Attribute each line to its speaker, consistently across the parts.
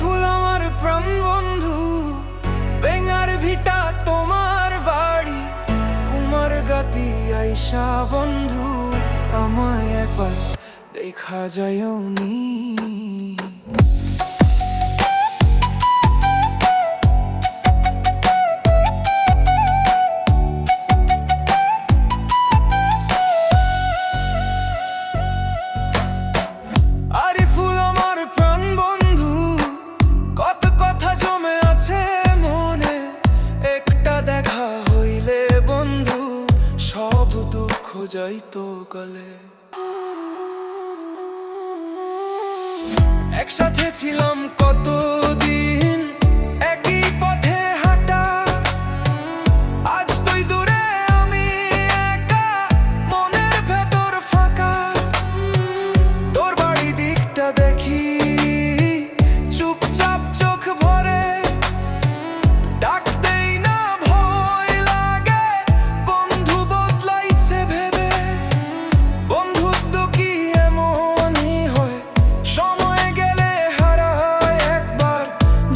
Speaker 1: ফুল আমার প্রাণ বন্ধু, বেঙ্গার ভিটা তোমার বাড়ি, কুমার গাতি আইসা বন্ধু, আমায় একবার দেখা যায়নি। আরে ফুল আমার প্রাণ বন্ধু, কত কথা জমে আছে মনে, একটা দেখা হইলে বন্ধু সব দুঃখ যাইতো গলে। একসাথে ছিলাম কতদিন, একই পথে হাঁটা, আজ তুই দূরে আমি একা, মনের ভেতর ফাঁকা। তোর বাড়ি দিকটা দেখি চুপচাপ চোখ ভরে, ডাকতেই না ভয় লাগে, বন্ধু বদলাইছে ভেবে। বন্ধুত্ব কি এমনই হয়, সময় গেলে হারায় একবার,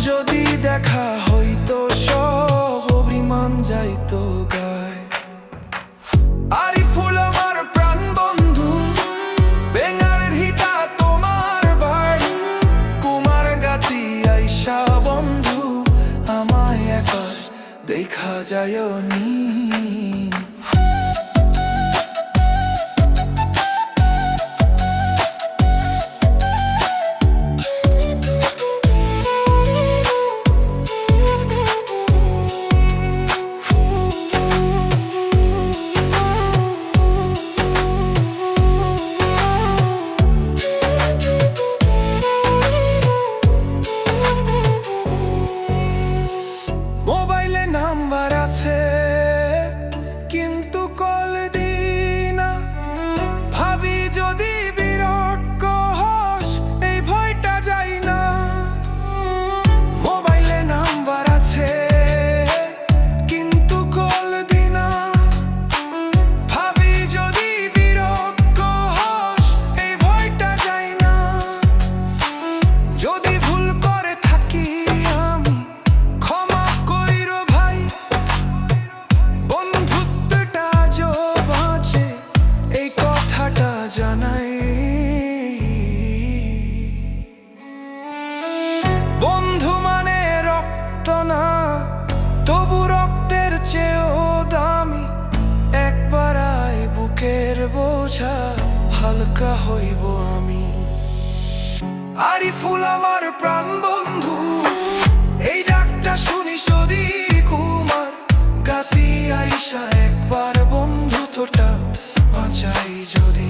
Speaker 1: যদি দেখা হইতো সব অভিমান যাইতো গায়। আরে ফুল আমার প্রাণ বন্ধু, বেঙ্গারের হিটা তোমার বাড়ি, কুমার গাতি আইসা বন্ধু, আমায় একবার দেখা যায়নি। মোবাইলে নাম্বার আছে কিন্তু কল দিই না, ভাবি যদি বিরক্ত হস এই ভয়টা যাই না। মোবাইলে নাম্বার আছে কিন্তু কল দিই না, ভাবি যদি বিরক্ত হস এই ভয়টা যাই না। যদি ভুল করে থাকি আমি ক্ষমা কইরো ভাই, বন্ধুত্বটা আজও বাঁচে এই কথাটা জানাই। বন্ধু মানে রক্ত না, তবু রক্তের চেয়েও দামি, একবার আয় বুকের বোঝা হালকা হইব আমি। আরে ফুল আমার প্রাণ বন্ধু, এই ডাকটা শুনি যদি কুমার গাতি আইসা একবার, বন্ধুত্বটা বাঁচাই যদি।